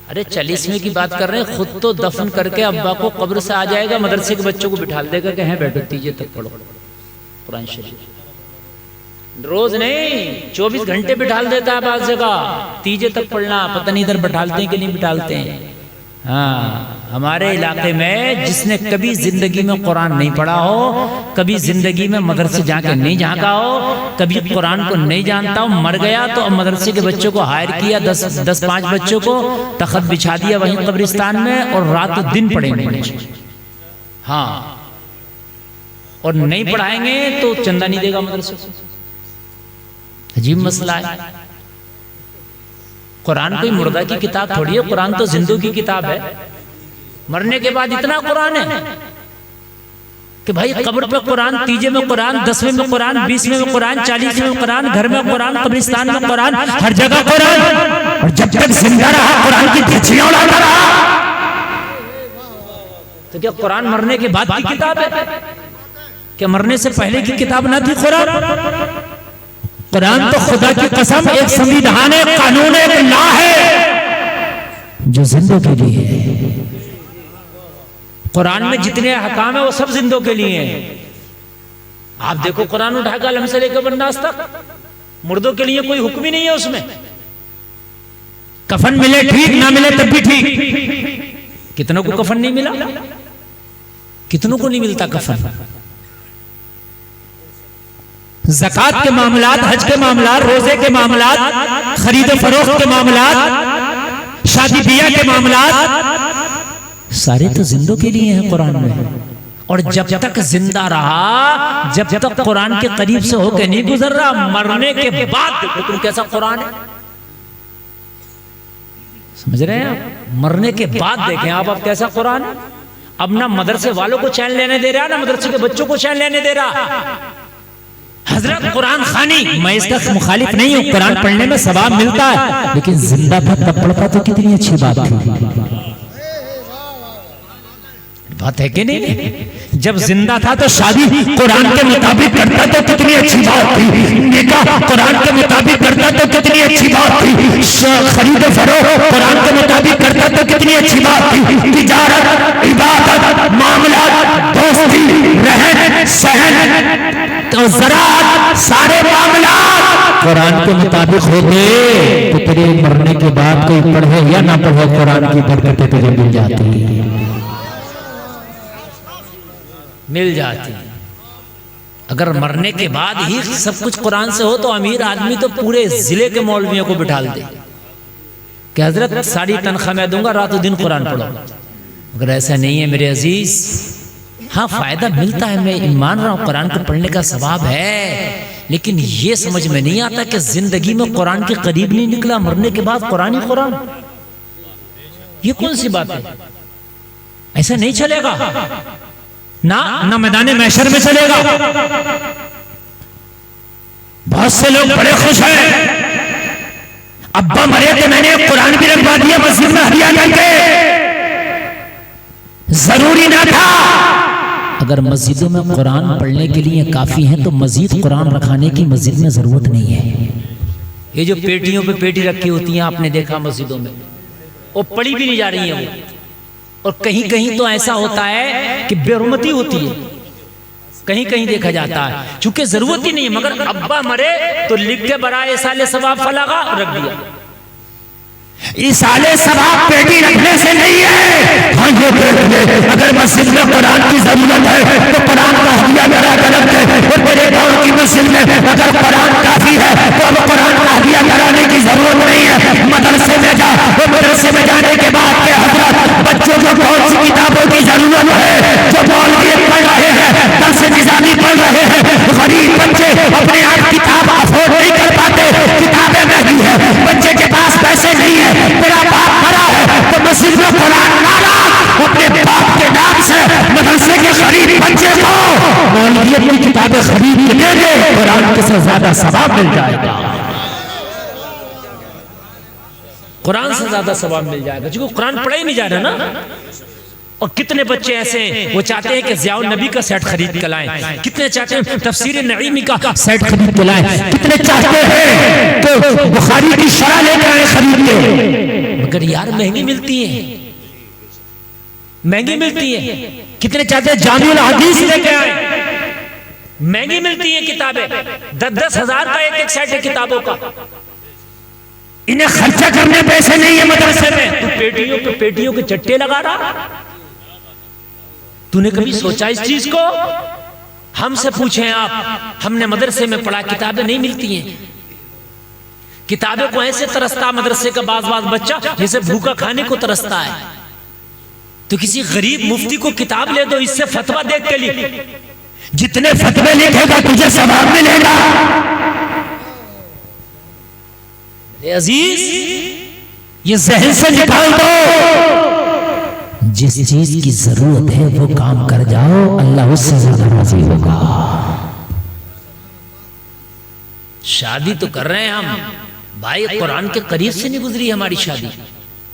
अरे 40वें की बात कर रहे हैं, खुद तो दफन करके अब्बा को कब्र से आ जाएगा, मदरसे के बच्चों को बिठा देगा कि हैं बैठो तीजे तक पढ़ो कुरान शरीफ। रोज नहीं 24 घंटे बिठाल देता है बात जगह, तीजे तक पढ़ना। पता नहीं इधर बिठालते हैं कि नहीं बिठालते हैं। हाँ, हमारे इलाके में जिसने कभी जिंदगी में कुरान नहीं पढ़ा हो, कभी जिंदगी में मदरसे जाके नहीं झांका हो, कभी कुरान को नहीं जानता हो, मर गया तो मदरसे के बच्चों को हायर किया, 10-5 बच्चों को तख्त बिछा दिया वहीं कब्रिस्तान में, और रात दिन पढ़ेंगे। हाँ, और नहीं पढ़ाएंगे तो चंदा नहीं देगा मदरसे को। अजीब मसला है। कुरान कोई मुर्दा की किताब थोड़ी है, कुरान तो जिंदों की किताब है। मरने के बाद इतना कुरान है कि भाई कब्र पे कुरान, तीजे में कुरान, 10वें में कुरान, 20वें में कुरान, 40वें में कुरान, घर में कुरान, कब्रिस्तान में कुरान, हर जगह कुरान। और जब तक जिंदा रहा कुरान की धज्जियां उड़ाता रहा। तो क्या कुरान मरने के बाद की किताब है? क्या मरने से पहले की किताब ना थी कुरान? कुरान तो खुदा की कसम एक संविधान है, कानून है, एक लॉ है जो जिंदों के लिए है। कुरान में जितने हकाम है वो सब जिंदों के लिए हैं। आप देखो कुरान उठाकर अलम से लेकर बन्नास तक, मुर्दों के लिए कोई हुक्म ही नहीं है उसमें। कफन मिले ठीक, ना मिले तब भी ठीक। कितनों को कफन नहीं मिला, कितनों को नहीं मिलता कफन। ज़कात के मामलात, हज के मामलात, रोजे के मामलात, खरीद फरोख्त के मामलात, शादी ब्याह के मामलात, सारे तो जिंदों के लिए हैं कुरान में। और जब तक जिंदा रहा, जब तक कुरान के करीब से होकर नहीं गुजर रहा, मरने के बाद देखो तुम कैसा कुरान है। समझ रहे हैं आप? मरने के बाद देखें आप कैसा कुरान है। अब ना मदरसे वालों को चैन लेने दे रहा, ना मदरसे के बच्चों को चैन लेने दे रहा। हजरत कुरान खानी, मैं इसका मुखालिफ नहीं हूँ, कुरान पढ़ने में सवाब मिलता है, लेकिन जिंदा था तब पढ़ता तो कितनी अच्छी बात थी। बात है कि नहीं? जब जिंदा था तो शादी कुरान के मुताबिक करता तो कितनी अच्छी बात थी। निकाह कुरान के मुताबिक करता तो कितनी अच्छी बात थी। खरीद फरोख्त कुरान के मुताबिक करता तो कितनी अच्छी बात थी। तिजारत, इबादत, मामलात, दोस्ती, रहन सहन, तो ज़राअत, सारे मामलात कुरान के मुताबिक होते तो तेरे मरने के बाद कोई पढ़े या ना पढ़े, कुरान की बरकतें तुझे मिल जाती, मिल जाती। अगर मरने के बाद ही सब कुछ कुरान से हो तो अमीर आदमी तो पूरे जिले के मौलवियों को बिठा दे कि हजरत सारी तनख्वाह मैं दूंगा, रातों दिन कुरान पढ़ो। अगर ऐसा नहीं है मेरे अजीज, हाँ फायदा मिलता है, मैं मान रहा हूँ कुरान को पढ़ने का सवाब है, लेकिन ये समझ में नहीं आता कि जिंदगी में कुरान के करीब नहीं निकला, मरने के बाद कुरान ही कुरान। ये कौन सी बात है? ऐसा नहीं चलेगा ना मैदान महशर में चलेगा। बहुत से लोग बड़े खुश हैं, अब्बा मरे थे मैंने कुरान भी रखवा दिया मस्जिद में हदिया करके, जरूरी ना था। अगर मस्जिदों में कुरान पढ़ने के लिए काफी है तो मस्जिद कुरान रखाने की मस्जिद में जरूरत नहीं है। ये जो पेटियों पे पेटी रखी होती हैं आपने देखा मस्जिदों में, वो पढ़ी भी नहीं जा रही है वो। और कहीं कहीं तो ऐसा होता है कि बेरुमती होती है, कहीं कहीं देखा जाता है, चूंकि जरूरत ही नहीं है, मगर अब्बा मरे तो लिख के बराए साले सवाब फलागा रख दिया। इसाले सवाब पेटी रखने से नहीं है। हाँ ये अगर मस्जिद में कुरान की जरूरत है तो कुरान का हदिया करा गलत है, और मेरे गाँव की मस्जिद में अगर कुरान काफी है तो अब कुरान का हदिया कराने की जरूरत नहीं है। मदरसे में जा, मदरसे में जाने के बाद के हजरत बच्चों को कौन सी किताबों की जरूरत है? जो मौलवी पढ़ रहे हैं, दर्स निजामी पढ़ रहे हैं, गरीब बच्चे अपने आप किताब अफोर्ड नहीं कर पाते, किताबें महंगी है, बच्चे के पास पैसे नहीं है, मेरा बाप मरा है तो मस्जिद में कुरान ना रख, अपने बाप के नाम से मदरसे के गरीब बच्चे को मौलवियत की किताबें खरीद के दे दे, कुरान के से ज्यादा सवाब मिल जाएगा, कुरान से ज्यादा सवाब मिल जाएगा, क्योंकि कुरान पढ़ा ही नहीं जा रहा ना। और कितने बच्चे ऐसे हैं वो चाहते हैं कि ज़ियाउल नबी का सेट खरीद कर लाएं, कितने चाहते हैं तफसीर नईमी का सेट खरीद कर लाएं, कितने चाहते हैं कि बुखारी की शरह लेकर आए खरीद के, मगर यार महंगी मिलती है, महंगी मिलती है। कितने चाहते हैं जामिउल हदीस लेके आए, महंगी मिलती है किताबें, 10-10 हजार का एक सेट है किताबों का, इन्हें खर्चा करने पैसे नहीं है मदरसे में, तू पेटियों पे पेटियों के चट्टे लगा रहा। तूने कभी सोचा इस चीज को? हमसे पूछें आप, हमने मदरसे में पढ़ा, किताबें नहीं मिलती हैं। किताबें को ऐसे तरसता मदरसे का बाज बच्चा जैसे भूखा खाने को तरसता है। तो किसी गरीब मुफ्ती को किताब ले दो, इससे फतवा देख के लिख, जितने फतवे लिखेगा तुझे सवाब मिलेगा। अजीज, ये जहन से निकाल दो, जिस चीज की जरूरत है वो काम कर जाओ, अल्लाह उससे ज्यादा राजी होगा। शादी तो कर रहे हैं हम भाई, कुरान के करीब से नहीं गुजरी हमारी शादी।